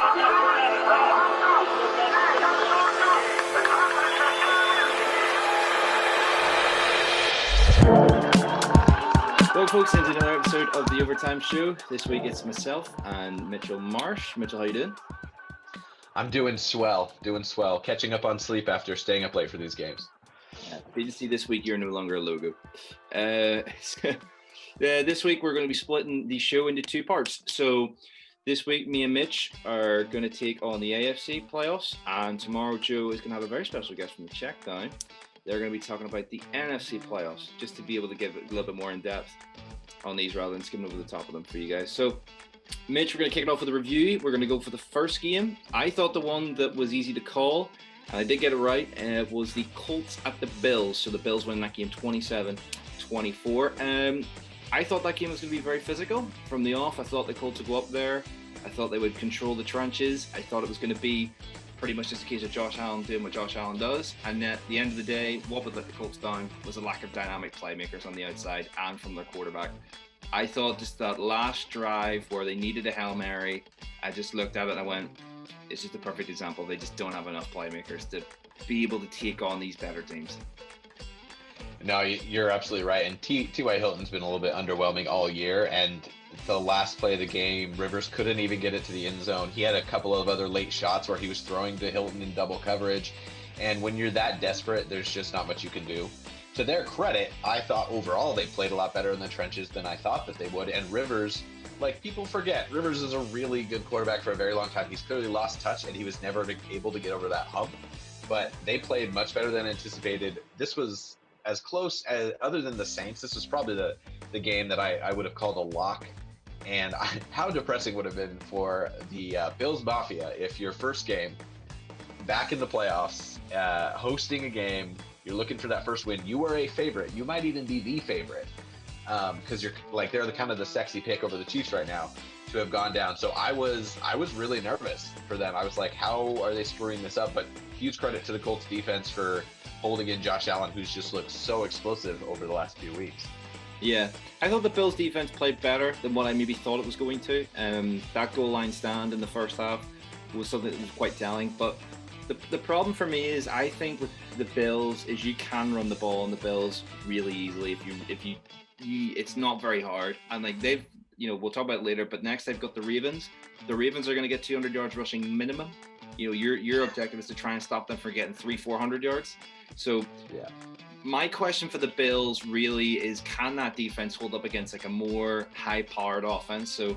Welcome, folks, into another episode of the Overtime Show. This week it's myself and Mitchell Marsh. Mitchell, how you doing? I'm doing swell. Catching up on sleep after staying up late for these games. Happy to see this week you're no longer a logo. This week we're going to be splitting the show into two parts. So this week me and Mitch are going to take on the AFC playoffs, and tomorrow Joe is going to have a very special guest from the check down. They're going to be talking about the NFC playoffs, just to be able to give it a little bit more in depth on these rather than skimming over the top of them for you guys. So Mitch, we're going to kick it off with a review. We're going to go for the first game. I thought the one that was easy to call, and I did get it right, was the Colts at the Bills. So the Bills win that game 27-24. I thought that game was going to be very physical from the off. I thought the Colts would go up there. I thought they would control the trenches. I thought it was going to be pretty much just a case of Josh Allen doing what Josh Allen does. And at the end of the day, what would let the Colts down was a lack of dynamic playmakers on the outside and from their quarterback. I thought just that last drive where they needed a Hail Mary, I just looked at it and I went, it's just a perfect example. They just don't have enough playmakers to be able to take on these better teams. No, you're absolutely right. And T.Y. Hilton's been a little bit underwhelming all year. And the last play of the game, Rivers couldn't even get it to the end zone. He had a couple of other late shots where he was throwing to Hilton in double coverage. And when you're that desperate, there's just not much you can do. To their credit, I thought overall they played a lot better in the trenches than I thought that they would. And Rivers, like people forget, Rivers is a really good quarterback for a very long time. He's clearly lost touch and he was never able to get over that hump. But they played much better than anticipated. This was as close as, other than the Saints, this was probably the game that I would have called a lock. And how depressing would have been for the Bills Mafia if your first game back in the playoffs, hosting a game, you're looking for that first win. You were a favorite. You might even be the favorite because you're like they're the kind of the sexy pick over the Chiefs right now to have gone down. So I was really nervous for them. I was like, how are they screwing this up? But huge credit to the Colts defense for holding in Josh Allen, who's just looked so explosive over the last few weeks. Yeah, I thought the Bills defense played better than what I maybe thought it was going to. That goal line stand in the first half was something that was quite telling. But the problem for me is I think with the Bills is you can run the ball on the Bills really easily if you it's not very hard. And like they've, we'll talk about it later, but next they've got the Ravens. The Ravens are going to get 200 yards rushing minimum. Your objective is to try and stop them from getting 300-400 yards. So yeah. My question for the Bills really is, can that defense hold up against like a more high-powered offense? So,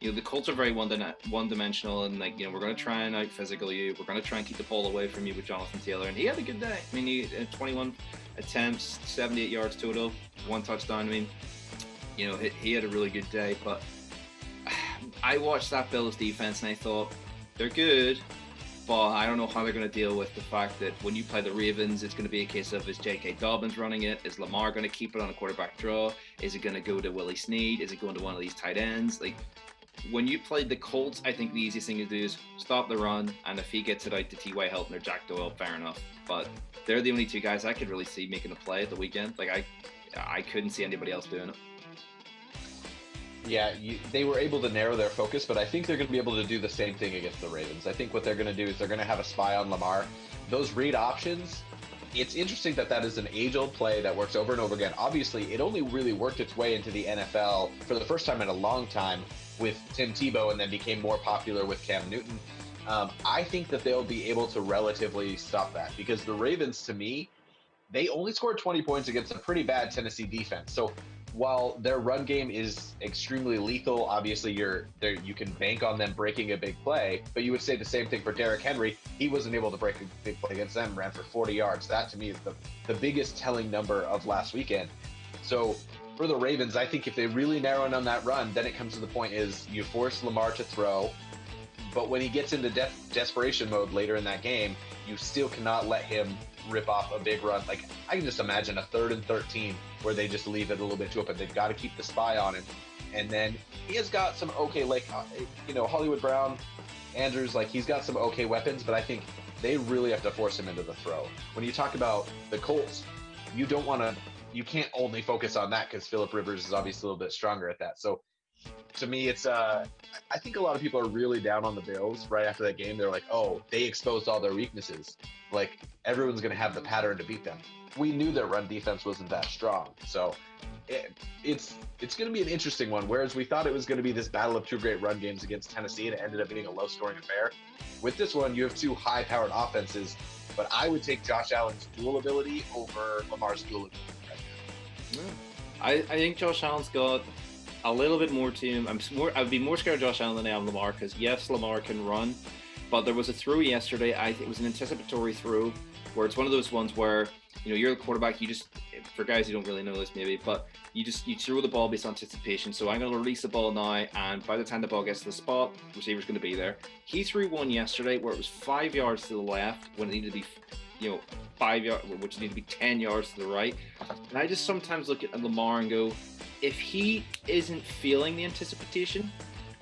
the Colts are very one-dimensional, and we're going to try and out-physical you. We're going to try and keep the ball away from you with Jonathan Taylor, and he had a good day. I mean, he had 21 attempts, 78 yards total, 1 touchdown. I mean, he had a really good day. But I watched that Bills defense and I thought they're good. But I don't know how they're going to deal with the fact that when you play the Ravens, it's going to be a case of, is J.K. Dobbins running it? Is Lamar going to keep it on a quarterback draw? Is it going to go to Willie Snead? Is it going to one of these tight ends? Like, when you played the Colts, I think the easiest thing to do is stop the run, and if he gets it out to T.Y. Hilton or Jack Doyle, fair enough. But they're the only two guys I could really see making a play at the weekend. Like, I couldn't see anybody else doing it. Yeah, they were able to narrow their focus, but I think they're going to be able to do the same thing against the Ravens. I think what they're going to do is they're going to have a spy on Lamar. Those read options, it's interesting that is an age-old play that works over and over again. Obviously, it only really worked its way into the NFL for the first time in a long time with Tim Tebow and then became more popular with Cam Newton. I think that they'll be able to relatively stop that because the Ravens, to me, they only scored 20 points against a pretty bad Tennessee defense. So while their run game is extremely lethal, obviously you can bank on them breaking a big play, but you would say the same thing for Derrick Henry. He wasn't able to break a big play against them, ran for 40 yards. That to me is the biggest telling number of last weekend. So for the Ravens, I think if they really narrow in on that run, then it comes to the point is you force Lamar to throw, but when he gets into desperation mode later in that game, you still cannot let him rip off a big run. Like, I can just imagine a 3rd and 13 where they just leave it a little bit too open. They've got to keep the spy on him. And then he has got some okay, Hollywood Brown, Andrews, he's got some okay weapons, but I think they really have to force him into the throw. When you talk about the Colts, you can't only focus on that because Phillip Rivers is obviously a little bit stronger at that. So To me, it's I think a lot of people are really down on the Bills right after that game. They're like, oh, they exposed all their weaknesses. Like, everyone's going to have the pattern to beat them. We knew their run defense wasn't that strong. So it's going to be an interesting one. Whereas we thought it was going to be this battle of two great run games against Tennessee, and it ended up being a low-scoring affair. With this one, you have two high-powered offenses, but I would take Josh Allen's dual ability over Lamar's dual ability right now. I think Josh Allen's got a little bit more to him. I'd be more scared of Josh Allen than I am Lamar, because yes, Lamar can run, but there was a throw yesterday. It was an anticipatory throw where it's one of those ones where, you know, you're the quarterback. You just, for guys who don't really know this maybe, but you throw the ball based on anticipation. So I'm going to release the ball now, and by the time the ball gets to the spot, the receiver's going to be there. He threw one yesterday where it was 5 yards to the left when it needed to be, you know, 5 yards, which needed to be 10 yards to the right. And I just sometimes look at Lamar and go, if he isn't feeling the anticipation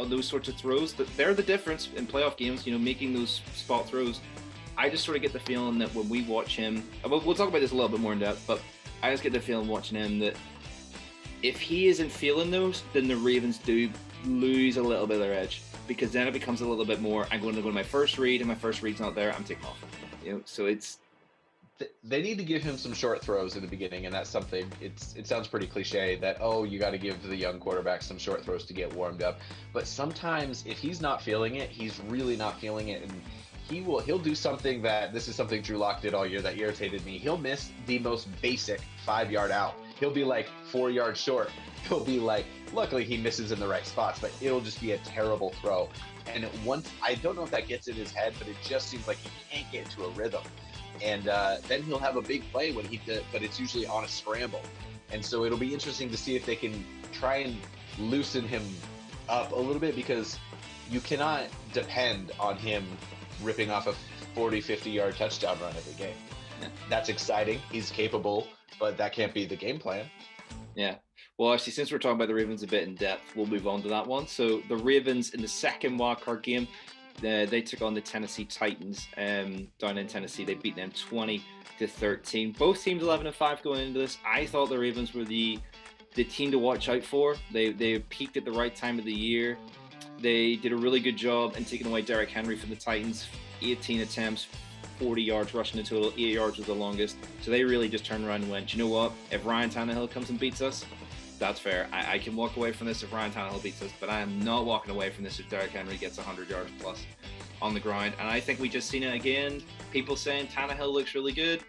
on those sorts of throws, they're the difference in playoff games, you know, making those spot throws. I just sort of get the feeling that when we watch him, we'll talk about this a little bit more in depth, but I just get the feeling watching him that if he isn't feeling those, then the Ravens do lose a little bit of their edge, because then it becomes a little bit more, I'm going to go to my first read, and my first read's not there, I'm taking off. You know, so they need to give him some short throws in the beginning, and that's something. It sounds pretty cliche that, oh, you got to give the young quarterback some short throws to get warmed up. But sometimes if he's not feeling it, he's really not feeling it, and he'll do something that, this is something Drew Lock did all year that irritated me. He'll miss the most basic 5-yard out. He'll be like 4 yards short. He'll be like, luckily he misses in the right spots, but it'll just be a terrible throw. And once, I don't know if that gets in his head, but it just seems like he can't get into a rhythm. And then he'll have a big play but it's usually on a scramble. And so it'll be interesting to see if they can try and loosen him up a little bit, because you cannot depend on him ripping off a 40, 50-yard touchdown run every game. Yeah. That's exciting. He's capable, but that can't be the game plan. Yeah. Well, actually, since we're talking about the Ravens a bit in depth, we'll move on to that one. So the Ravens in the second wildcard game, they took on the Tennessee Titans down in Tennessee. They beat them 20-13. Both teams 11-5 going into this. I thought the Ravens were the team to watch out for. They peaked at the right time of the year. They did a really good job in taking away Derrick Henry from the Titans. 18 attempts, 40 yards rushing in total, 8 yards was the longest. So they really just turned around and went, you know what? If Ryan Tannehill comes and beats us, that's fair. I can walk away from this if Ryan Tannehill beats us, but I am not walking away from this if Derrick Henry gets 100 yards plus on the ground. And I think we just seen it again. People saying Tannehill looks really good.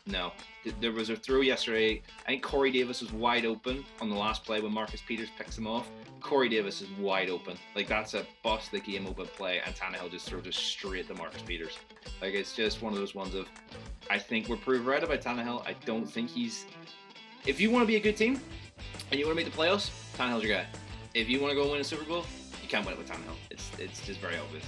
No. There was a throw yesterday. I think Corey Davis was wide open on the last play when Marcus Peters picks him off. Corey Davis is wide open. Like, that's a bust the game open play, and Tannehill just throws it straight to Marcus Peters. Like, it's just one of those ones of, I think we're proved right about Tannehill. I don't think he's... If you want to be a good team and you want to make the playoffs, Tannehill's your guy. If you want to go win a Super Bowl, you can't win it with Tannehill. It's just very obvious.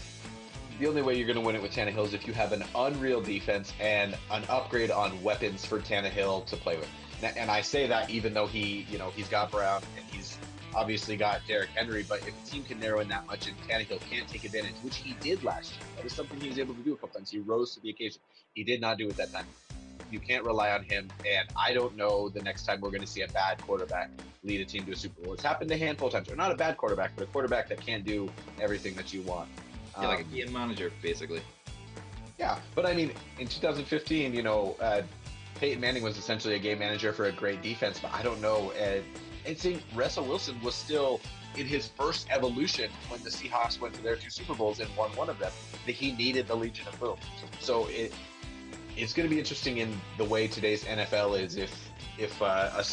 The only way you're going to win it with Tannehill is if you have an unreal defense and an upgrade on weapons for Tannehill to play with. And I say that even though he's got Brown and he's obviously got Derrick Henry, but if the team can narrow in that much and Tannehill can't take advantage, which he did last year, that is something he was able to do a couple times. He rose to the occasion. He did not do it that time. You can't rely on him, and I don't know the next time we're going to see a bad quarterback lead a team to a Super Bowl. It's happened a handful of times. Or not a bad quarterback, but a quarterback that can't do everything that you want. Yeah, like a game manager, basically. Yeah, but I mean, in 2015, Peyton Manning was essentially a game manager for a great defense, but I don't know. I think Russell Wilson was still in his first evolution when the Seahawks went to their 2 Super Bowls and won one of them, that he needed the Legion of Boom. So it's going to be interesting in the way today's NFL is if a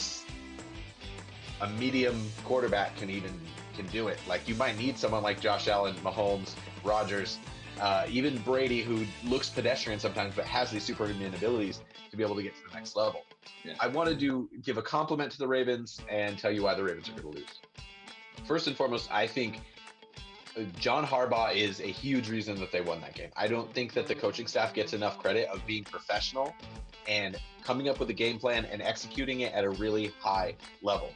medium quarterback can do it. Like, you might need someone like Josh Allen, Mahomes, Rodgers, even Brady, who looks pedestrian sometimes but has these superhuman abilities to be able to get to the next level. Yeah. I wanted to give a compliment to the Ravens and tell you why the Ravens are going to lose. First and foremost, I think John Harbaugh is a huge reason that they won that game. I don't think that the coaching staff gets enough credit of being professional and coming up with a game plan and executing it at a really high level.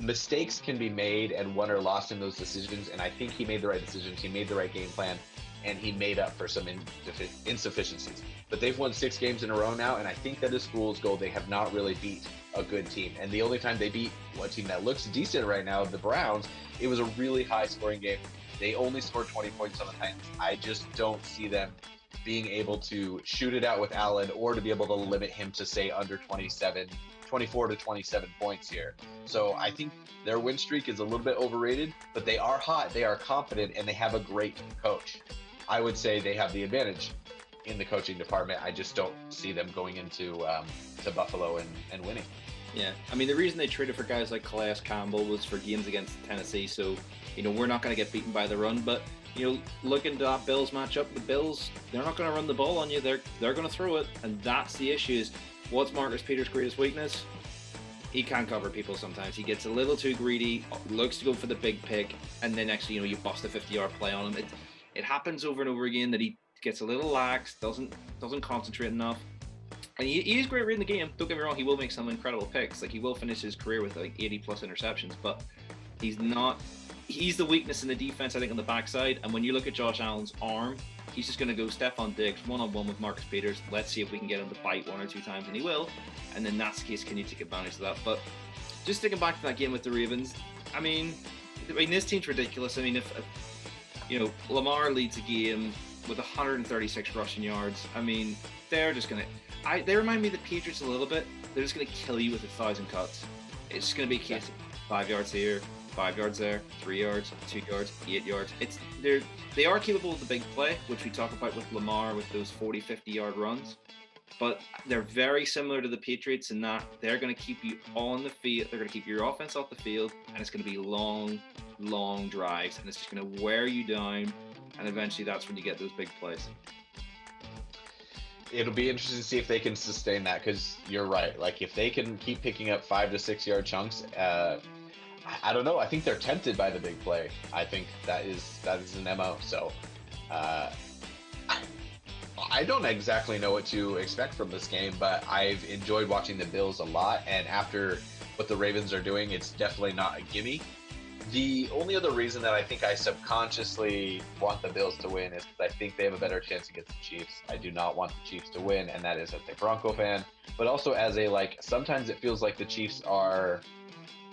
Mistakes can be made and won or lost in those decisions, and I think he made the right decisions. He made the right game plan. and he made up for some insufficiencies. But they've won 6 games in a row now, and I think that is fool's gold. They have not really beat a good team. And the only time they beat one team that looks decent right now, the Browns, it was a really high-scoring game. They only scored 20 points on the Titans. I just don't see them being able to shoot it out with Allen or to be able to limit him to, say, under 24 to 27 points here. So I think their win streak is a little bit overrated, but they are hot, they are confident, and they have a great coach. I would say they have the advantage in the coaching department. I just don't see them going into to Buffalo and winning. Yeah, I mean, the reason they traded for guys like Calais Campbell was for games against Tennessee, so, we're not going to get beaten by the run, but, looking at that Bills matchup, the Bills, they're not going to run the ball on you, they're going to throw it, and that's the issue. Is what's Marcus Peters' greatest weakness? He can't cover people sometimes. He gets a little too greedy, looks to go for the big pick, and then actually, you bust a 50-yard play on him. It happens over and over again that he gets a little lax, doesn't concentrate enough. And he is great reading the game. Don't get me wrong, he will make some incredible picks. Like, he will finish his career with like 80-plus interceptions, but he's the weakness in the defense, I think, on the backside. And when you look at Josh Allen's arm, he's just going to go Stephon Diggs one-on-one with Marcus Peters. Let's see if we can get him to bite 1 or 2 times, and he will. And then that's the case, can you take advantage of that? But just thinking back to that game with the Ravens, I mean, this team's ridiculous. I mean, if Lamar leads a game with 136 rushing yards, I mean, they're just going to... They remind me of the Patriots a little bit. They're just going to kill you with 1,000 cuts. It's just going to be a case of 5 yards here, 5 yards there, 3 yards, 2 yards, 8 yards. They are capable of the big play, which we talk about with Lamar with those 40, 50-yard runs. But they're very similar to the Patriots in that they're going to keep you on the field. They're going to keep your offense off the field, and it's going to be long, long drives, and it's just going to wear you down. And eventually, that's when you get those big plays. It'll be interesting to see if they can sustain that, because you're right. Like, if they can keep picking up 5 to 6 yard chunks, I don't know. I think they're tempted by the big play. I think that is an MO. So I don't exactly know what to expect from this game, but I've enjoyed watching the Bills a lot. And after what the Ravens are doing, it's definitely not a gimme. The only other reason that I think I subconsciously want the Bills to win is because I think they have a better chance against the Chiefs. I do not want the Chiefs to win, and that is as a Bronco fan, but also as a, like, sometimes it feels like the Chiefs are,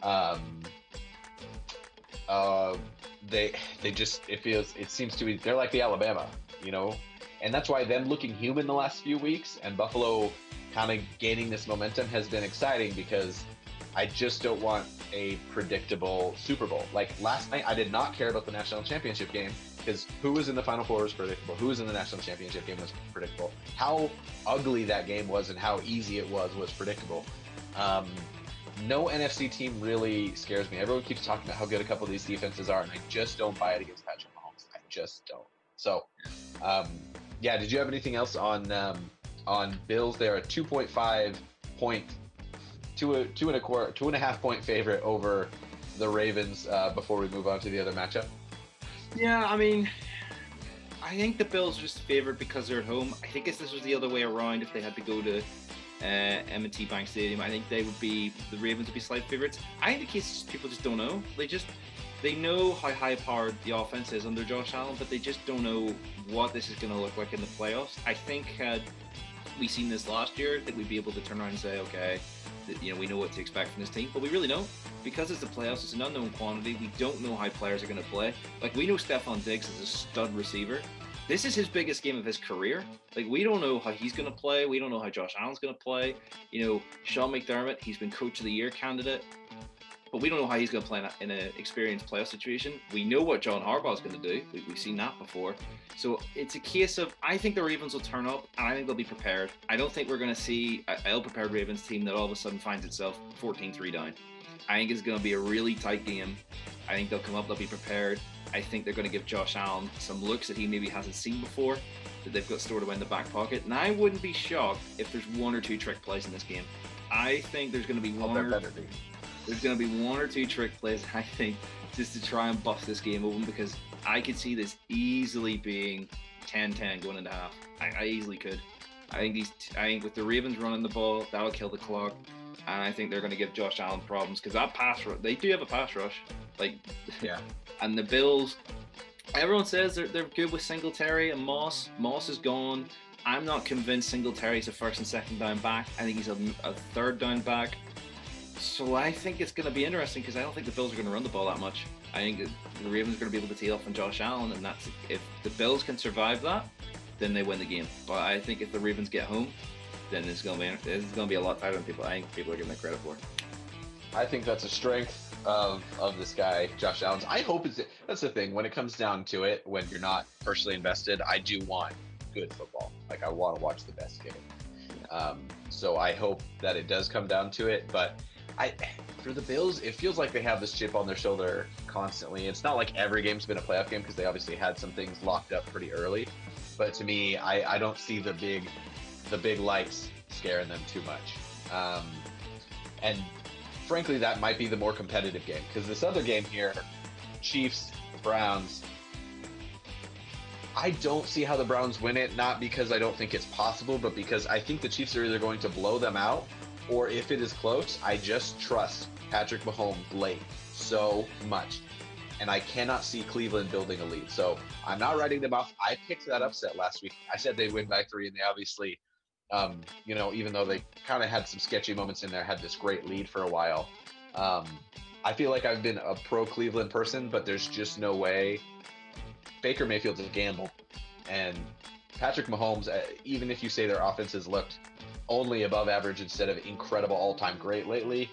it seems to be, they're like the Alabama, and that's why them looking human the last few weeks and Buffalo kind of gaining this momentum has been exciting, because I just don't want a predictable Super Bowl. Like last night, I did not care about the national championship game because who was in the Final Four was predictable. Who was in the national championship game was predictable. How ugly that game was and how easy it was predictable. No NFC team really scares me. Everyone keeps talking about how good a couple of these defenses are, and I just don't buy it against Patrick Mahomes. I just don't. So, yeah. Did you have anything else on Bills? They're a 2.5 point. 2.5 point favorite over the Ravens before we move on to the other matchup. Yeah, I mean, I think the Bills are just favored because they're at home. I think if this was the other way around, if they had to go to M&T Bank Stadium, I think the Ravens would be slight favorites. I think the case is people just don't know. They know how high powered the offense is under Josh Allen, but they just don't know what this is going to look like in the playoffs. I think had we seen this last year, that we'd be able to turn around and say, okay, we know what to expect from this team, but we really don't, because it's the playoffs. It's an unknown quantity. We don't know how players are going to play. Like, we know Stephon Diggs is a stud receiver. This is his biggest game of his career. Like, we don't know how he's going to play. We don't know how Josh Allen's going to play. Sean McDermott, he's been Coach of the Year candidate, but we don't know how he's going to play in an experienced playoff situation. We know what John Harbaugh's going to do. We've seen that before. So it's a case of, I think the Ravens will turn up, and I think they'll be prepared. I don't think we're going to see an ill-prepared Ravens team that all of a sudden finds itself 14-3 down. I think it's going to be a really tight game. I think they'll come up, they'll be prepared. I think they're going to give Josh Allen some looks that he maybe hasn't seen before, that they've got stored away in the back pocket. And I wouldn't be shocked if there's 1 or 2 trick plays in this game. I think there's going to be There's going to be 1 or 2 trick plays, I think, just to try and bust this game open, because I could see this easily being 10-10 going into half. I easily could. I think with the Ravens running the ball, that'll kill the clock, and I think they're going to give Josh Allen problems, because that pass rush, they do have a pass rush. Yeah. And the Bills, Everyone says they're good with Singletary and Moss. Moss is gone. I'm not convinced Singletary's a first and second down back. I think he's a third down back. So I think it's going to be interesting because I don't think the Bills are going to run the ball that much. I think the Ravens are going to be able to tee off on Josh Allen, and that's if the Bills can survive that, then they win the game. But I think if the Ravens get home, then it's going to be a lot tighter than people. I think people are giving it credit for. I think that's a strength of this guy, Josh Allen. I hope that's the thing. When it comes down to it, when you're not personally invested, I do want good football. Like I want to watch the best game. So I hope that it does come down to it. But for the Bills, it feels like they have this chip on their shoulder constantly. It's not like every game's been a playoff game because they obviously had some things locked up pretty early. But to me, I don't see the big lights scaring them too much. And frankly, that might be the more competitive game because this other game here, Chiefs, Browns, I don't see how the Browns win it, not because I don't think it's possible, but because I think the Chiefs are either going to blow them out, or if it is close, I just trust Patrick Mahomes late so much. And I cannot see Cleveland building a lead. So I'm not writing them off. I picked that upset last week. I said they'd win by 3, and they obviously, even though they kind of had some sketchy moments in there, had this great lead for a while. I feel like I've been a pro Cleveland person, but there's just no way. Baker Mayfield's a gamble, and Patrick Mahomes, even if you say their offense has looked only above average instead of incredible all-time great lately,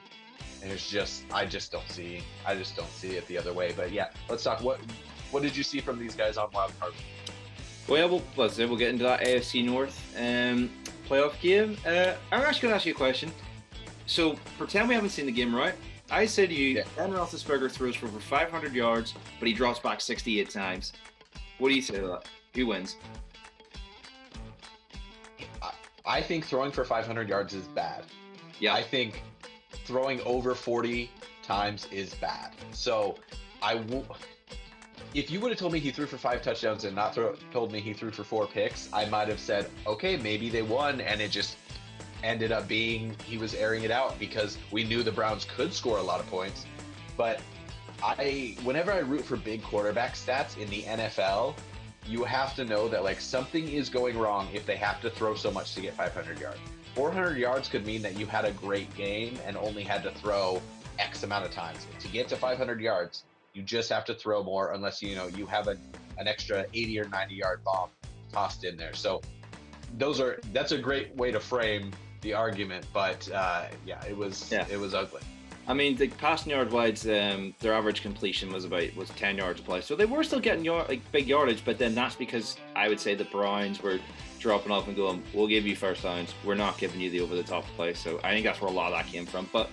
I just don't see it the other way. But yeah, let's talk. What did you see from these guys on wildcard? Well, let's say we'll get into that AFC North playoff game. I'm actually going to ask you a question. So pretend we haven't seen the game, right? I said to you, Ben Roethlisberger throws for over 500 yards, but he drops back 68 times. What do you say to that? Who wins? I think throwing for 500 yards is bad. Yeah. I think throwing over 40 times is bad. So if you would have told me he threw for 5 touchdowns and not told me he threw for 4 picks, I might have said, okay, maybe they won, and it just ended up being he was airing it out because we knew the Browns could score a lot of points. But whenever I root for big quarterback stats in the NFL, you have to know that like something is going wrong if they have to throw so much to get 500 yards. 400 yards could mean that you had a great game and only had to throw X amount of times. To get to 500 yards, you just have to throw more unless you have an extra 80 or 90 yard bomb tossed in there. So that's a great way to frame the argument, but it was ugly. I mean, the passing yard wides, their average completion was 10 yards a play, so they were still getting big yardage. But then that's because I would say the Browns were dropping off and going, "We'll give you first downs. We're not giving you the over the top play." So I think that's where a lot of that came from. But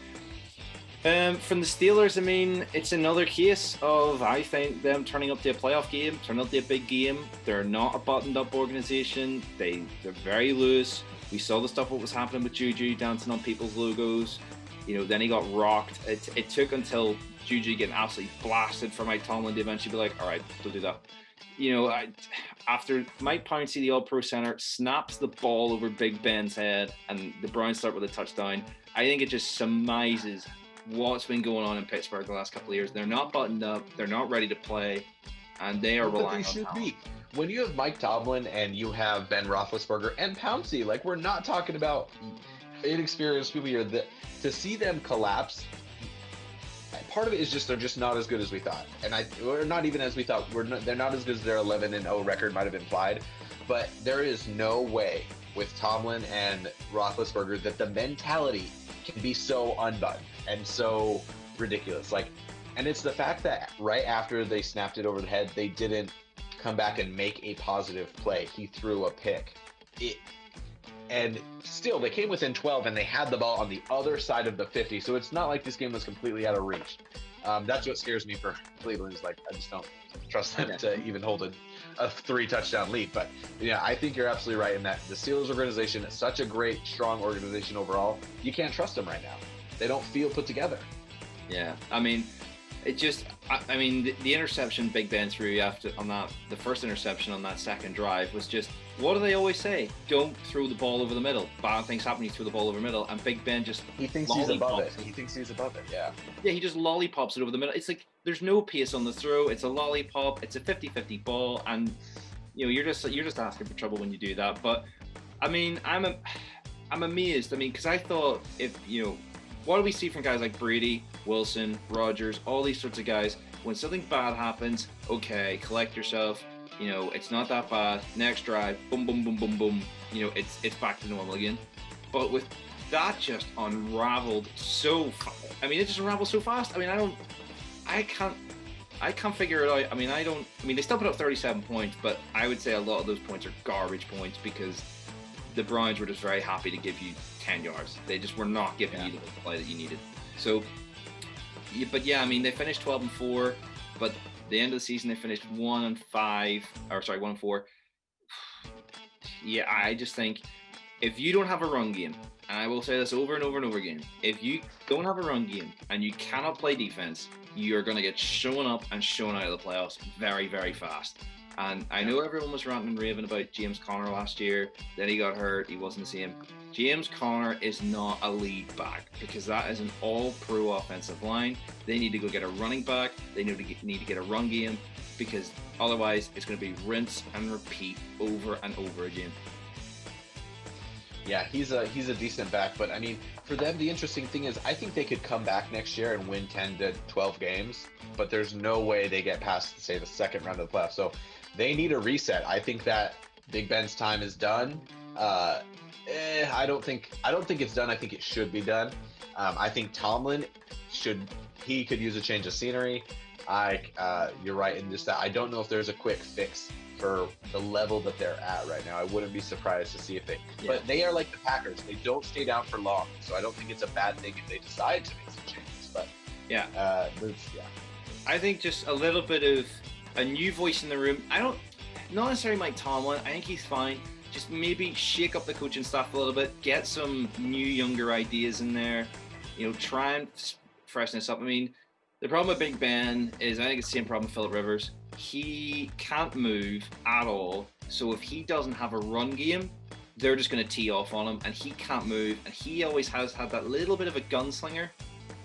from the Steelers, I mean, it's another case of I think them turning up to a playoff game, turning up to a big game. They're not a buttoned up organization. They're very loose. We saw the stuff what was happening with Juju dancing on people's logos. Then he got rocked. It took until Juju getting absolutely blasted for Mike Tomlin to eventually be like, all right, don't do that. After Mike Pouncey, the All-Pro center, snaps the ball over Big Ben's head and the Browns start with a touchdown, I think it just surmises what's been going on in Pittsburgh the last couple of years. They're not buttoned up. They're not ready to play. And they are relying on talent. When you have Mike Tomlin and you have Ben Roethlisberger and Pouncey, like we're not talking about inexperienced people here, to see them collapse, part of it is just they're just not as good as we thought, and we're not even as we thought. They're not as good as their 11-0 record might have implied, but there is no way with Tomlin and Roethlisberger that the mentality can be so unbuttoned and so ridiculous. And it's the fact that right after they snapped it over the head, they didn't come back and make a positive play. He threw a pick. And still, they came within 12, and they had the ball on the other side of the 50. So it's not like this game was completely out of reach. That's what scares me for Cleveland. Is I just don't trust them to even hold a 3-touchdown lead. But yeah, I think you're absolutely right in that the Steelers organization is such a great, strong organization overall. You can't trust them right now. They don't feel put together. Yeah, I mean, the interception Big Ben threw the first interception on that second drive was just, what do they always say? Don't throw the ball over the middle. Bad things happen when you throw the ball over the middle. And Big Ben just he thinks he's above it. Yeah. Yeah, he just lollipops it over the middle. It's like there's no pace on the throw. It's a lollipop. It's a 50-50 ball, and you're just asking for trouble when you do that. But I mean, I'm amazed. I mean, because I thought what do we see from guys like Brady, Wilson, Rodgers, all these sorts of guys? When something bad happens, okay, collect yourself. It's not that bad. Next drive, boom, boom, boom, boom, boom. It's back to normal again. But with that just unraveled so fast. I mean, it just unraveled so fast. I mean, I can't figure it out. I mean, they still put up 37 points, but I would say a lot of those points are garbage points because the Browns were just very happy to give you 10 yards. They just were not giving you the play that you needed. So, but yeah, I mean, they finished 12-4, but the end of the season they finished 1-5, or sorry, 1-4. Yeah, I just think if you don't have a run game, and I will say this over and over and over again, if you don't have a run game and you cannot play defense, you're going to get shown up and shown out of the playoffs very, very fast. And I know everyone was ranting and raving about James Conner last year. Then he got hurt. He wasn't the same. James Conner is not a lead back because that is an all-pro offensive line. They need to go get a running back. They need to get a run game because otherwise it's going to be rinse and repeat over and over again. Yeah, he's a decent back, but I mean, for them, the interesting thing is I think they could come back next year and win 10 to 12 games, but there's no way they get past, say, the second round of the playoffs. So they need a reset. I think that Big Ben's time is done. I don't think it's done. I think it should be done. I think Tomlin could use a change of scenery. You're right in just that. I don't know if there's a quick fix for the level that they're at right now. I wouldn't be surprised to see if but they are like the Packers. They don't stay down for long. So I don't think it's a bad thing if they decide to make some changes. But I think just a little bit of a new voice in the room. Not necessarily Mike Tomlin. I think he's fine. Just maybe shake up the coaching staff a little bit, get some new, younger ideas in there. Try and freshen this up. I mean, the problem with Big Ben is I think it's the same problem with Phillip Rivers. He can't move at all. So if he doesn't have a run game, they're just going to tee off on him, and he can't move. And he always has had that little bit of a gunslinger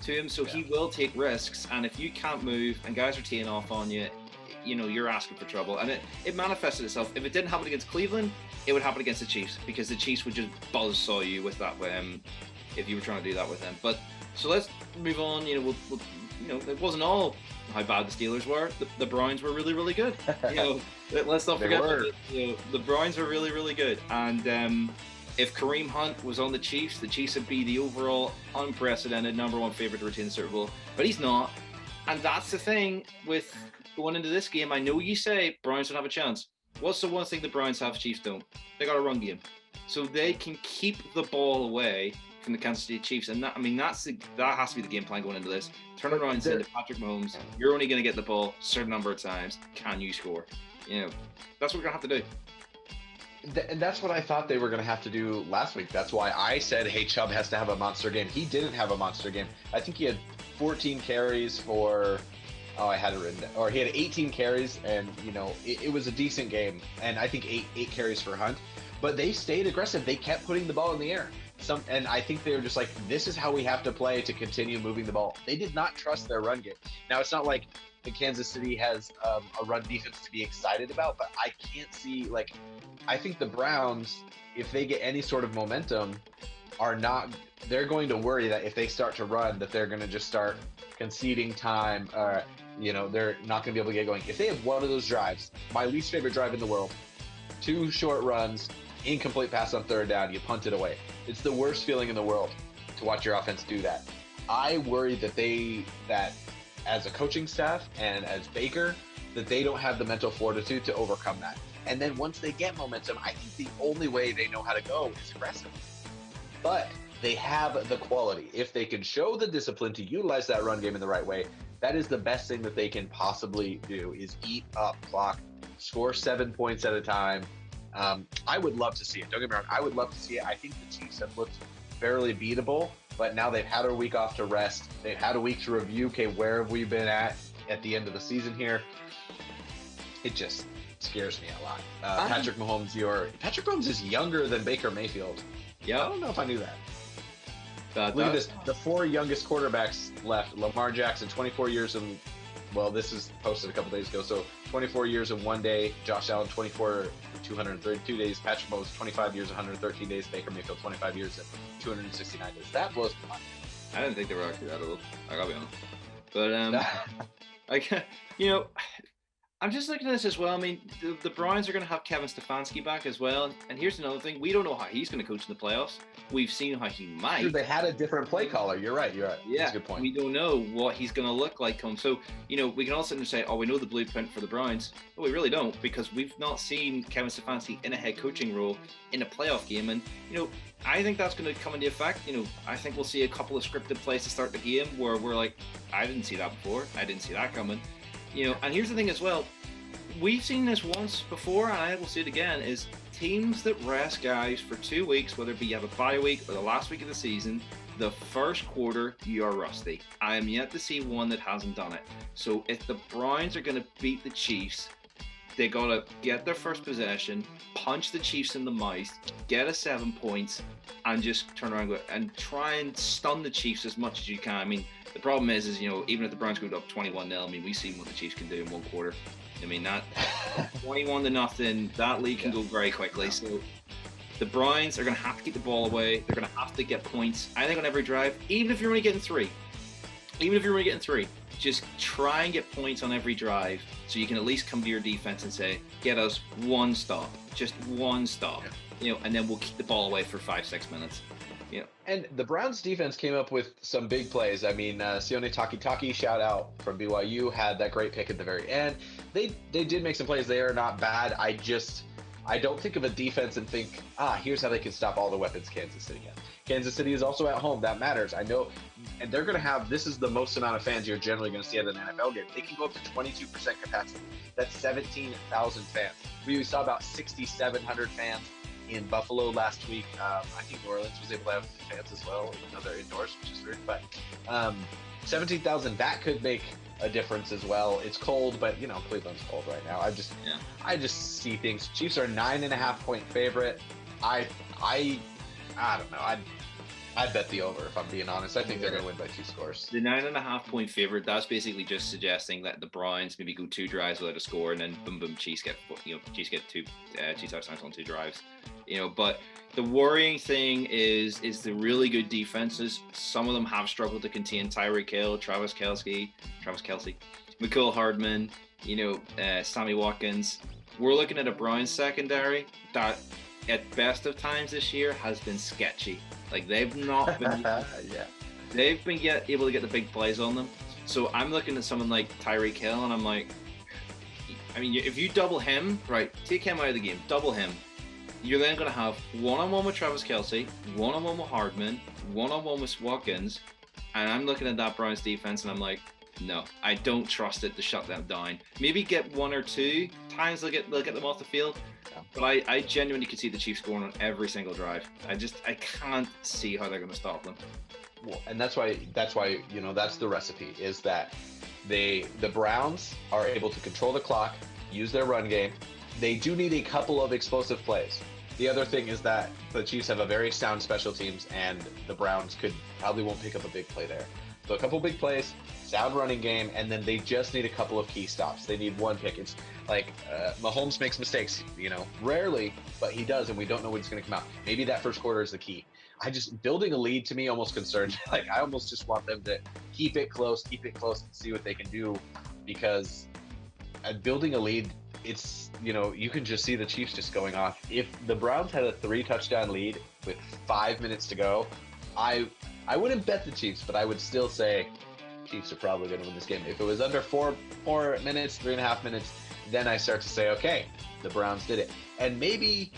to him, so he will take risks. And if you can't move and guys are teeing off on you, you're asking for trouble. And it manifested itself. If it didn't happen against Cleveland, it would happen against the Chiefs because the Chiefs would just buzzsaw you with that if you were trying to do that with them. But so let's move on. It wasn't all how bad the Steelers were. The Browns were really, really good. Let's not forget the Browns were really, really good. And if Kareem Hunt was on the Chiefs would be the overall unprecedented #1 favorite to retain the Super Bowl. But he's not. And that's the thing with going into this game. I know you say Browns don't have a chance. What's the one thing the Browns have Chiefs don't? They got a run game. So they can keep the ball away from the Kansas City Chiefs, and that has to be the game plan going into this. Turn around and say to Patrick Mahomes, you're only going to get the ball a certain number of times. Can you score? That's what we're going to have to do. And that's what I thought they were going to have to do last week. That's why I said, hey, Chubb has to have a monster game. He didn't have a monster game. I think he had 14 carries for I had it written down. Or he had 18 carries, and it was a decent game. And I think eight carries for Hunt. But they stayed aggressive. They kept putting the ball in the air. And I think they were just like, this is how we have to play to continue moving the ball. They did not trust their run game. Now, it's not like the Kansas City has a run defense to be excited about, but I can't see, I think the Browns, if they get any sort of momentum, they're going to worry that if they start to run, that they're going to just start conceding time. They're not going to be able to get going. If they have one of those drives, my least favorite drive in the world, 2 short runs, incomplete pass on third down, you punt it away. It's the worst feeling in the world to watch your offense do that. I worry that as a coaching staff and as Baker, that they don't have the mental fortitude to overcome that. And then once they get momentum, I think the only way they know how to go is aggressive. But they have the quality. If they can show the discipline to utilize that run game in the right way, that is the best thing that they can possibly do, is eat up clock, score 7 points at a time. I would love to see it. Don't get me wrong. I would love to see it. I think the Chiefs have looked fairly beatable, but now they've had a week off to rest. They've had a week to review, okay, where have we been at the end of the season here? It just scares me a lot. Patrick Mahomes is younger than Baker Mayfield. Yeah. I don't know if I knew that. Look at this. The 4 youngest quarterbacks left. Lamar Jackson, 24 years in well, this is posted a couple days ago. So 24 years and 1 day. Josh Allen 24, 232 days. Patrick Mahomes 25 years, 113 days. Baker Mayfield 25 years and 269 days. That blows my mind. I didn't think they were actually that old. I gotta be honest. But you know, I'm just looking at this as well. I mean, the Browns are going to have Kevin Stefanski back as well. And here's another thing: we don't know how he's going to coach in the playoffs. We've seen how he might. Sure, they had a different play caller. You're right. Yeah, that's a good point. We don't know what he's going to look like. So, we can all sit and say, "Oh, we know the blueprint for the Browns." But we really don't, because we've not seen Kevin Stefanski in a head coaching role in a playoff game. And I think that's going to come into effect. I think we'll see a couple of scripted plays to start the game where we're like, "I didn't see that before. I didn't see that coming." And here's the thing as well. We've seen this once before, and I will see it again, is teams that rest guys for 2 weeks, whether it be you have a bye week or the last week of the season, the first quarter, you are rusty. I am yet to see one that hasn't done it. So if the Browns are going to beat the Chiefs, they got to get their first possession, punch the Chiefs in the mouth, get a 7 points, and just turn around and try and stun the Chiefs as much as you can. I mean, the problem is even if the Browns go up 21-0, I mean, we've seen what the Chiefs can do in one quarter. I mean, that 21-0, that lead can go very quickly. So the Browns are going to have to keep the ball away. They're going to have to get points, I think, on every drive, even if you're only getting three. Just try and get points on every drive so you can at least come to your defense and say, get us one stop, just one stop, and then we'll keep the ball away for 5-6 minutes. And the Browns defense came up with some big plays. I mean, Sione Takitaki, shout out from BYU, had that great pick at the very end. They did make some plays. They are not bad. I don't think of a defense and think, here's how they can stop all the weapons Kansas City has. Kansas City is also at home. That matters. I know. And they're going to have, this is the most amount of fans you're generally going to see at an NFL game. They can go up to 22% capacity. That's 17,000 fans. We saw about 6,700 fans in Buffalo last week. I think New Orleans was able to have fans as well, even though they're indoors, which is weird. But 17,000, that could make a difference as well. It's cold, but Cleveland's cold right now. I just see things. Chiefs are 9.5-point favorite. I don't know. I'd bet the over, if I'm being honest. I think they're going to win by 2 scores. The 9.5-point favorite, that's basically just suggesting that the Browns maybe go 2 drives without a score, and then boom, Chiefs get two touchdowns on 2 drives. But the worrying thing is the really good defenses. Some of them have struggled to contain Tyreek Hill, Travis Kelce, Mecole Hardman, Sammy Watkins. We're looking at a Browns secondary that, at best of times this year, has been sketchy. Like, they've not been they've been able to get the big plays on them. So I'm looking at someone like Tyreek Hill, and I'm like, I mean, if you double him, right, take him out of the game, double him, you're then going to have one-on-one with Travis Kelce, one-on-one with Hardman, one-on-one with Watkins, and I'm looking at that Browns defense, and I'm like, no, I don't trust it to shut them down. Maybe get 1 or 2 times they'll get them off the field, but I genuinely could see the Chiefs scoring on every single drive. I can't see how they're going to stop them. Well, and that's why that's the recipe, is that the Browns are able to control the clock, use their run game. They do need a couple of explosive plays. The other thing is that the Chiefs have a very sound special teams, and the Browns probably won't pick up a big play there. So a couple big plays, sound running game, and then they just need a couple of key stops. They need one pick. It's like Mahomes makes mistakes, rarely, but he does, and we don't know when it's going to come out. Maybe that first quarter is the key. Building a lead to me almost concerns. Like, I almost just want them to keep it close, and see what they can do, because building a lead, it's, you can just see the Chiefs just going off. If the Browns had a 3-touchdown lead with 5 minutes to go, I wouldn't bet the Chiefs, but I would still say Chiefs are probably going to win this game. If it was under 4 minutes, 3.5 minutes, then I start to say, okay, the Browns did it. And maybe,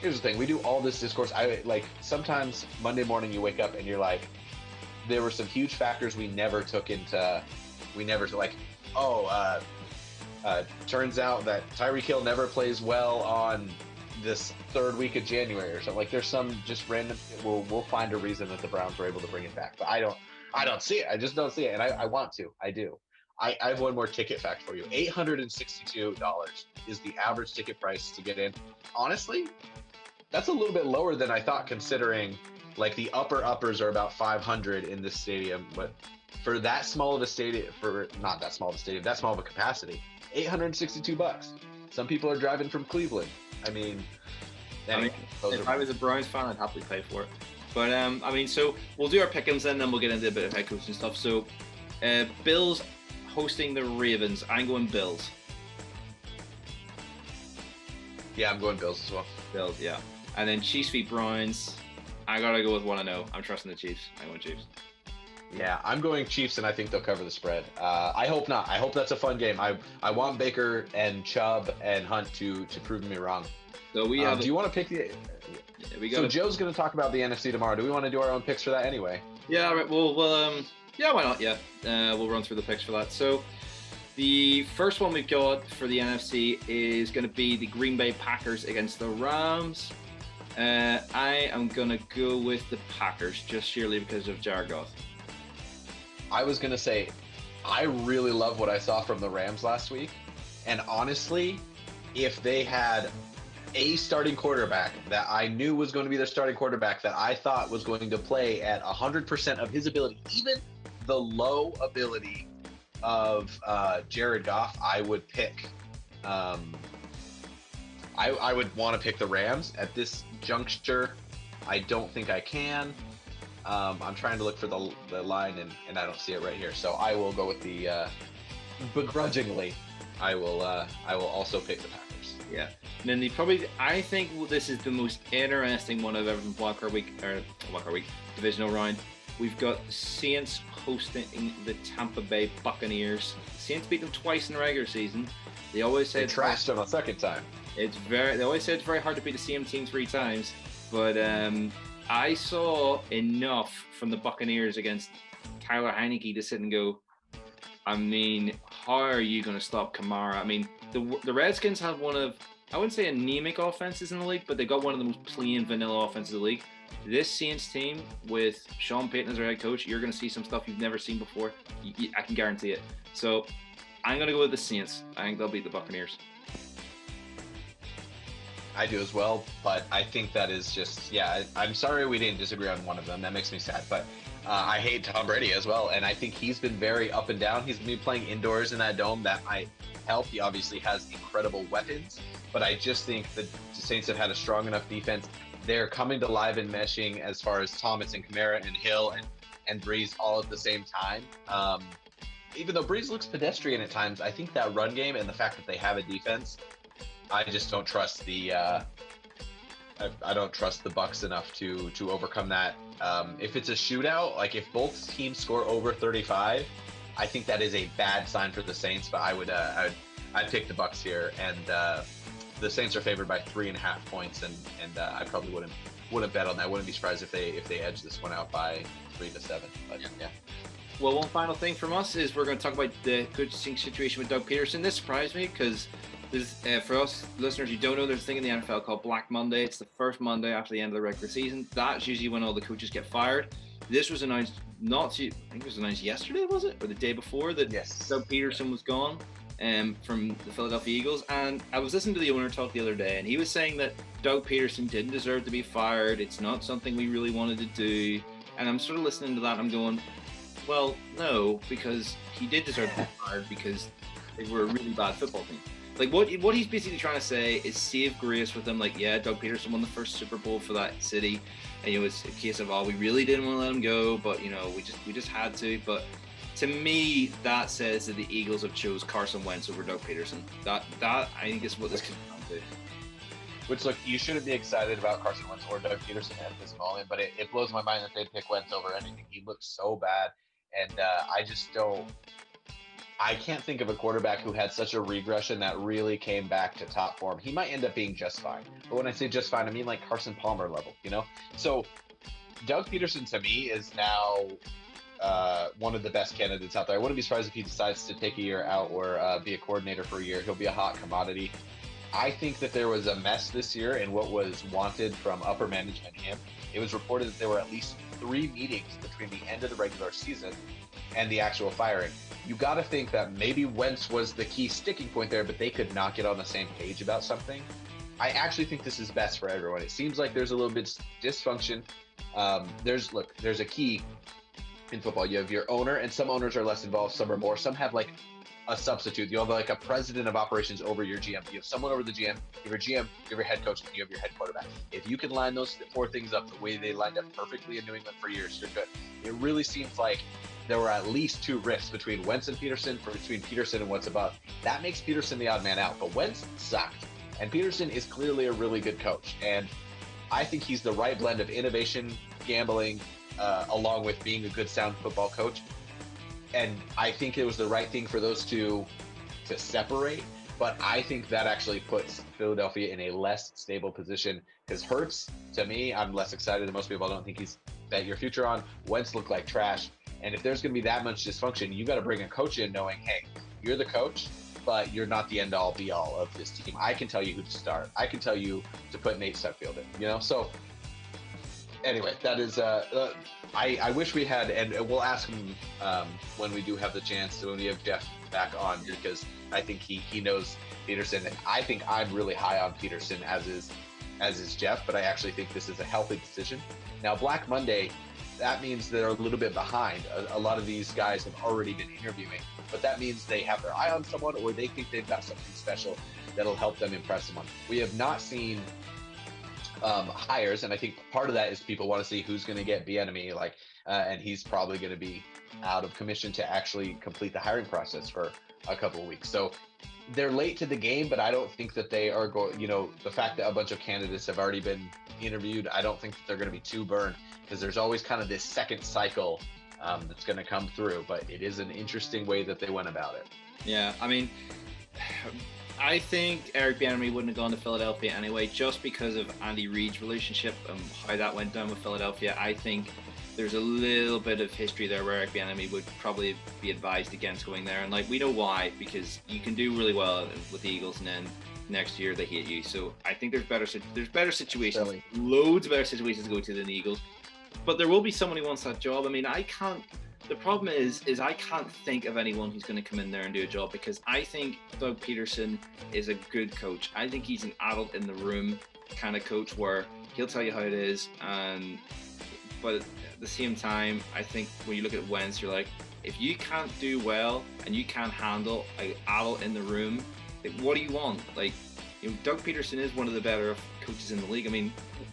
here's the thing, we do all this discourse. Sometimes Monday morning you wake up and you're like, there were some huge factors we never turns out that Tyreek Hill never plays well on this 3rd week of January or something. Like, there's some just random, we'll find a reason that the Browns were able to bring it back. But I don't see it. I just don't see it. And I want to. I do. I have one more ticket fact for you. $862 is the average ticket price to get in. Honestly, that's a little bit lower than I thought, considering like the uppers are about 500 in this stadium, but for that small of a stadium, for not that small of a stadium, that small of a capacity, $862. Some people are driving from Cleveland. I mean, anyway, if I was a Browns fan, I'd happily pay for it. But I mean, so we'll do our pick'ems and then we'll get into a bit of head coach and stuff. So, Bills hosting the Ravens. I'm going Bills. Yeah, I'm going Bills as well. Bills, yeah. And then Chiefs v Browns. I gotta go with 1-0. I'm trusting the Chiefs. I'm going Chiefs. Yeah, I'm going Chiefs, and I think they'll cover the spread. I hope not. I hope that's a fun game. I want Baker and Chubb and Hunt to prove me wrong. So we have. Do you want to pick the? So Joe's going to talk about the NFC tomorrow. Do we want to do our own picks for that anyway? Yeah. Right. Well. Yeah. Why not? Yeah. We'll run through the picks for that. So the first one we've got for the NFC is going to be the Green Bay Packers against the Rams. I am going to go with the Packers just sheerly because of Jared Goff. I was going to say, I really love what I saw from the Rams last week. And honestly, if they had a starting quarterback that I knew was going to be their starting quarterback that I thought was going to play at 100% of his ability, even the low ability of Jared Goff, I would pick. I would want to pick the Rams at this juncture. I don't think I can. I'm trying to look for the line and I don't see it right here. So I will go with the begrudgingly. I will also pick the Packers. Yeah. And then I think this is the most interesting one of every wildcard week divisional round. We've got the Saints hosting the Tampa Bay Buccaneers. Saints beat them twice in the regular season. They always say they trashed them a second time. They always say it's very hard to beat the same team 3 times, but I saw enough from the Buccaneers against Tyler Heineke to sit and go, I mean, how are you going to stop Kamara? I mean, the Redskins have one of, I wouldn't say anemic offenses in the league, but they got one of the most plain vanilla offenses in the league. This Saints team with Sean Payton as their head coach, you're going to see some stuff you've never seen before. I can guarantee it. So I'm going to go with the Saints. I think they'll beat the Buccaneers. I do as well, but I think that is just, I'm sorry we didn't disagree on one of them. That makes me sad, but I hate Tom Brady as well, and I think he's been very up and down. He's been playing indoors in that dome. That might help. He obviously has incredible weapons, but I just think the Saints have had a strong enough defense. They're coming to live and meshing as far as Thomas and Kamara and Hill and Breeze all at the same time. Even though Breeze looks pedestrian at times, I think that run game and the fact that they have a defense, I just don't trust the I don't trust the Bucs enough to overcome that. If it's a shootout, like if both teams score over 35, I think that is a bad sign for the Saints. But I'd pick the Bucs here, and the Saints are favored by 3.5 points, and I probably wouldn't bet on that. Wouldn't be surprised if they edge this one out by 3 to 7. But yeah. Well, one final thing from us is we're going to talk about the coaching situation with Doug Peterson. This surprised me because for us listeners who don't know, there's a thing in the NFL called Black Monday. It's the first Monday after the end of the regular season. That's usually when all the coaches get fired. This was announced I think it was announced yesterday, was it? Or the day before that Doug Peterson was gone from the Philadelphia Eagles. And I was listening to the owner talk the other day, and he was saying that Doug Peterson didn't deserve to be fired. It's not something we really wanted to do. And I'm sort of listening to that and I'm going, well, no, because he did deserve to be fired because they were a really bad football team. Like what he's basically trying to say is save grace with them. Like, yeah, Doug Peterson won the first Super Bowl for that city, and it's a case of, we really didn't want to let him go, but we just had to. But to me, that says that the Eagles have chose Carson Wentz over Doug Peterson. That I think is what this comes down to. Which, look, you shouldn't be excited about Carson Wentz or Doug Peterson at this moment, but it blows my mind that they'd pick Wentz over anything. He looks so bad, and I just don't. I can't think of a quarterback who had such a regression that really came back to top form. He might end up being just fine. But when I say just fine, I mean like Carson Palmer level, So Doug Peterson to me is now one of the best candidates out there. I wouldn't be surprised if he decides to take a year out or be a coordinator for a year. He'll be a hot commodity. I think that there was a mess this year in what was wanted from upper management and him. It was reported that there were at least 3 meetings between the end of the regular season and the actual firing. You got to think that maybe Wentz was the key sticking point there, but they could not get on the same page about something. I actually think this is best for everyone. It seems like there's a little bit dysfunction. There's a key in football. You have your owner, and some owners are less involved, some are more. Some have like a substitute. You have like a president of operations over your GM. You have someone over the GM. You have your GM, you have your head coach, and you have your head quarterback. If you can line those four things up the way they lined up perfectly in New England for years, you're good. It really seems like there were at least two rifts between Wentz and Peterson, between Peterson and what's above. That makes Peterson the odd man out, but Wentz sucked. And Peterson is clearly a really good coach. And I think he's the right blend of innovation, gambling, along with being a good, sound football coach. And I think it was the right thing for those two to separate. But I think that actually puts Philadelphia in a less stable position because Hurts, to me, I'm less excited than most people. I don't think he's bet your future on. Wentz looked like trash. And if there's going to be that much dysfunction, you got to bring a coach in knowing, hey, you're the coach, but you're not the end-all, be-all of this team. I can tell you who to start. I can tell you to put Nate Sudfeld in, So anyway, that is I wish we had, and we'll ask him when we do have the chance, when we have Jeff back on, because I think he knows Peterson, and I think I'm really high on Peterson, as is Jeff, but I actually think this is a healthy decision. Now, Black Monday, that means they're a little bit behind. A lot of these guys have already been interviewing, but that means they have their eye on someone, or they think they've got something special that'll help them impress someone. We have not seen hires, and I think part of that is people want to see who's going to get Bieniemy, and he's probably going to be out of commission to actually complete the hiring process for a couple of weeks. So they're late to the game, but I don't think that they are going. The fact that a bunch of candidates have already been interviewed, I don't think that they're going to be too burned, because there's always kind of this second cycle that's going to come through. But it is an interesting way that they went about it. Yeah, I mean, I think Eric Bieniemy wouldn't have gone to Philadelphia anyway, just because of Andy Reid's relationship and how that went down with Philadelphia. I think there's a little bit of history there where Eric Bieniemy would probably be advised against going there, and we know why, because you can do really well with the Eagles, and then next year they hate you. So I think there's better situations, loads of better situations to go to than the Eagles. But there will be someone who wants that job. I mean, the problem is I can't think of anyone who's going to come in there and do a job, because I think Doug Peterson is a good coach. I think he's an adult in the room kind of coach where he'll tell you how it is. But at the same time, I think when you look at Wentz, you're like, if you can't do well and you can't handle an adult in the room, what do you want? Doug Peterson is one of the better coaches in the league. I mean,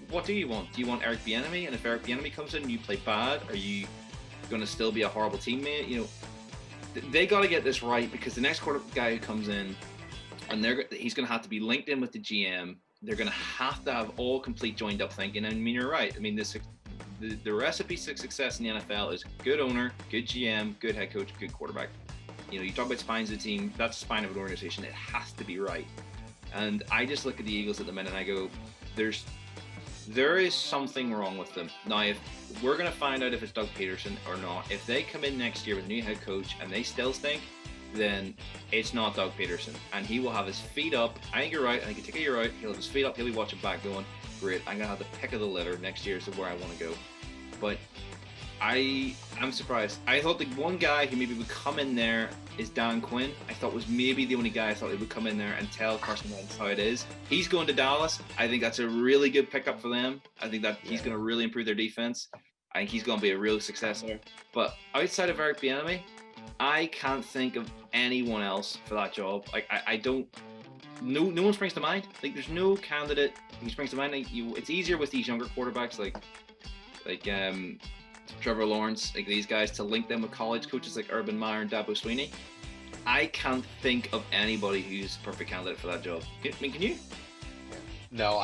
what do you want? Do you want Eric Bieniemy? And if Eric Bieniemy comes in and you play bad, are you going to still be a horrible teammate? They got to get this right, because the next guy who comes in, and he's going to have to be linked in with the GM. They're going to have all complete joined up thinking. I mean, you're right. I mean, the recipe to success in the NFL is good owner, good GM, good head coach, good quarterback. You talk about spines of the team, that's the spine of an organization. It has to be right. And I just look at the Eagles at the minute and I go, there is something wrong with them. Now, if we're going to find out if it's Doug Peterson or not, if they come in next year with a new head coach and they still stink, then it's not Doug Peterson. And he will have his feet up. I think you're right. I think you take a year out. He'll have his feet up. He'll be watching back going, great, I'm going to have the pick of the litter next year as to where I want to go. But I'm surprised. I thought the one guy who maybe would come in there is Dan Quinn. I thought was maybe the only guy I thought he would come in there and tell Carson Wentz how it is. He's going to Dallas. I think that's a really good pickup for them. I think that he's going to really improve their defense. I think he's going to be a real success there. But outside of Eric Bieniemy, I can't think of anyone else for that job. I don't. No one springs to mind. There's no candidate who springs to mind. It's easier with these younger quarterbacks like Trevor Lawrence, these guys, to link them with college coaches like Urban Meyer and Dabo Swinney. I can't think of anybody who's a perfect candidate for that job. Can you? No,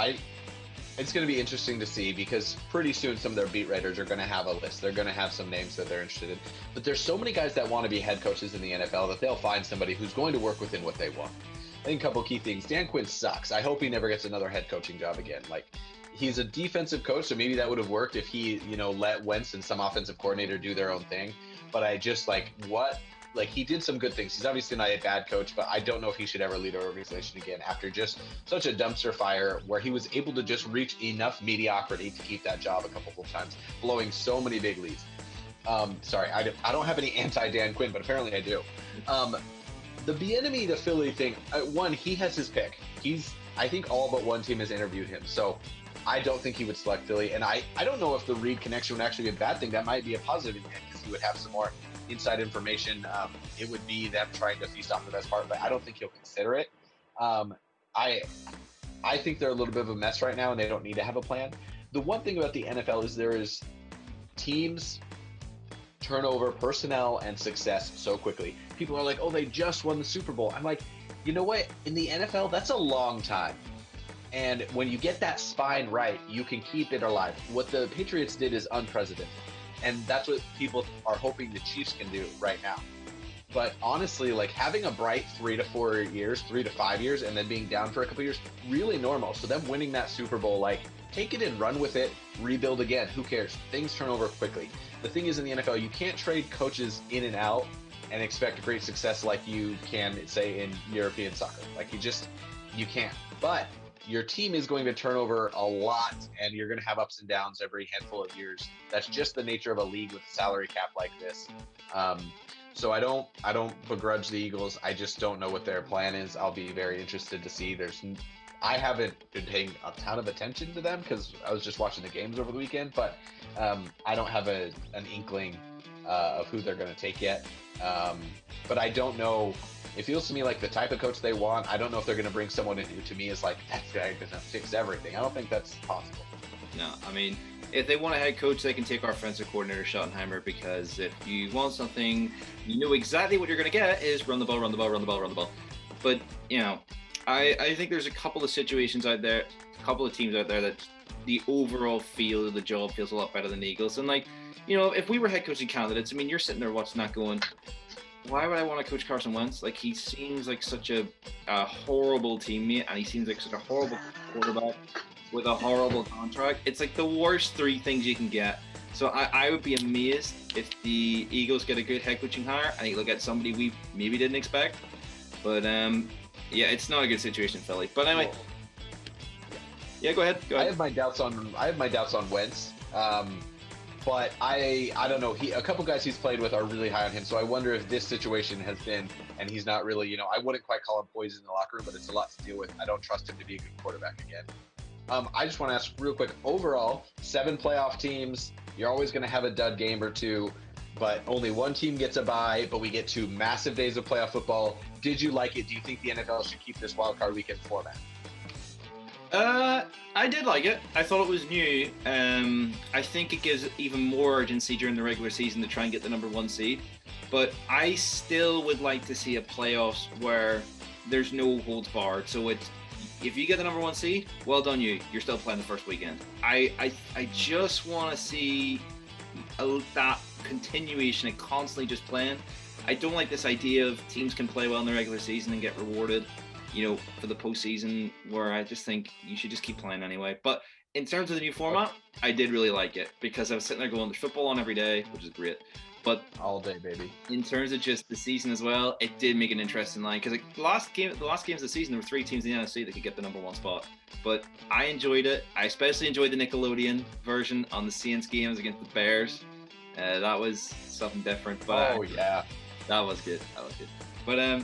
it's going to be interesting to see, because pretty soon some of their beat writers are going to have a list. They're going to have some names that they're interested in. But there's so many guys that want to be head coaches in the NFL that they'll find somebody who's going to work within what they want. I think a couple key things. Dan Quinn sucks. I hope he never gets another head coaching job again. He's a defensive coach, so maybe that would have worked if he, let Wentz and some offensive coordinator do their own thing. But I just he did some good things. He's obviously not a bad coach, but I don't know if he should ever lead our organization again after just such a dumpster fire where he was able to just reach enough mediocrity to keep that job a couple of times, blowing so many big leads. Sorry, I don't have any anti-Dan Quinn, but apparently I do. The Bieniemy to Philly thing, one, he has his pick. I think all but one team has interviewed him, so I don't think he would select Philly. And I don't know if the Reid connection would actually be a bad thing. That might be a positive in the end, because he would have some more inside information. It would be them trying to feast off the best part, but I don't think he'll consider it. I think they're a little bit of a mess right now, and they don't need to have a plan. The one thing about the NFL is there is teams turnover personnel and success so quickly. People are like, oh, they just won the Super Bowl. I'm like, you know what? In the NFL, that's a long time. And when you get that spine right, you can keep it alive. What the Patriots did is unprecedented. And that's what people are hoping the Chiefs can do right now. But honestly, like having a bright 3 to 5 years, and then being down for a couple years, really normal. So them winning that Super Bowl, like take it and run with it, rebuild again. Who cares? Things turn over quickly. The thing is in the NFL, you can't trade coaches in and out and expect great success like you can, say, in European soccer. Like you can't. But your team is going to turn over a lot, and you're going to have ups and downs every handful of years. That's just the nature of a league with a salary cap like this. So I don't begrudge the Eagles. I just don't know what their plan is. I'll be very interested to see. I haven't been paying a ton of attention to them because I was just watching the games over the weekend, but I don't have an inkling of who they're going to take yet. But I don't know. It feels to me like the type of coach they want. I don't know if they're going to bring someone in who to me is like, that guy going to fix everything. I don't think that's possible. No, I mean, if they want a head coach, they can take our offensive coordinator Schottenheimer, because if you want something, you know exactly what you're going to get is run the ball, run the ball, run the ball, run the ball. But, you know, I think there's a couple of situations out there, a couple of teams out there that the overall feel of the job feels a lot better than the Eagles. And, like, you know, if we were head coaching candidates, I mean, you're sitting there watching that going, why would I want to coach Carson Wentz? Like, he seems like such a horrible teammate, and he seems like such a horrible quarterback with a horrible contract. It's like the worst three things you can get. So I would be amazed if the Eagles get a good head coaching hire. I think they'll get somebody we maybe didn't expect. But yeah, it's not a good situation in Philly. But anyway, yeah, go ahead. I have my doubts on Wentz. But I don't know. A couple guys he's played with are really high on him. So I wonder if this situation has been, and he's not really, you know, I wouldn't quite call him poison in the locker room, but it's a lot to deal with. I don't trust him to be a good quarterback again. I just want to ask real quick, overall, 7 playoff teams, you're always going to have a dud game or two, but only one team gets a bye, but we get 2 massive days of playoff football. Did you like it? Do you think the NFL should keep this wildcard weekend format? I did like it. I thought it was new. I think it gives even more urgency during the regular season to try and get the number 1 seed. But I still would like to see a playoffs where there's no holds barred. So if you get the number 1 seed, well done you. You're still playing the first weekend. I just want to see that continuation and constantly just playing. I don't like this idea of teams can play well in the regular season and get rewarded, you know, for the postseason, where I just think you should just keep playing anyway. But in terms of the new format, I did really like it, because I was sitting there going, there's football on every day, which is great. But all day, baby. In terms of just the season as well, it did make an interesting line, because the last games of the season, there were 3 teams in the NFC that could get the number 1 spot. But I enjoyed it. I especially enjoyed the Nickelodeon version on the Saints games against the Bears. That was something different. But yeah, that was good. But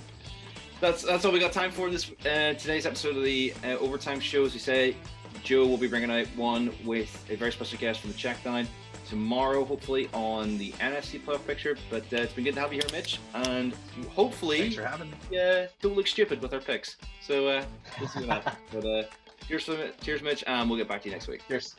that's all we got time for this today's episode of the Overtime Show. As we say, Joe will be bringing out one with a very special guest from the Checkdown tomorrow, hopefully, on the NFC playoff picture. But it's been good to have you here, Mitch, and hopefully, thanks for having me. Don't look stupid with our picks. So we'll see what happens. But cheers, Mitch, and we'll get back to you next week. Cheers.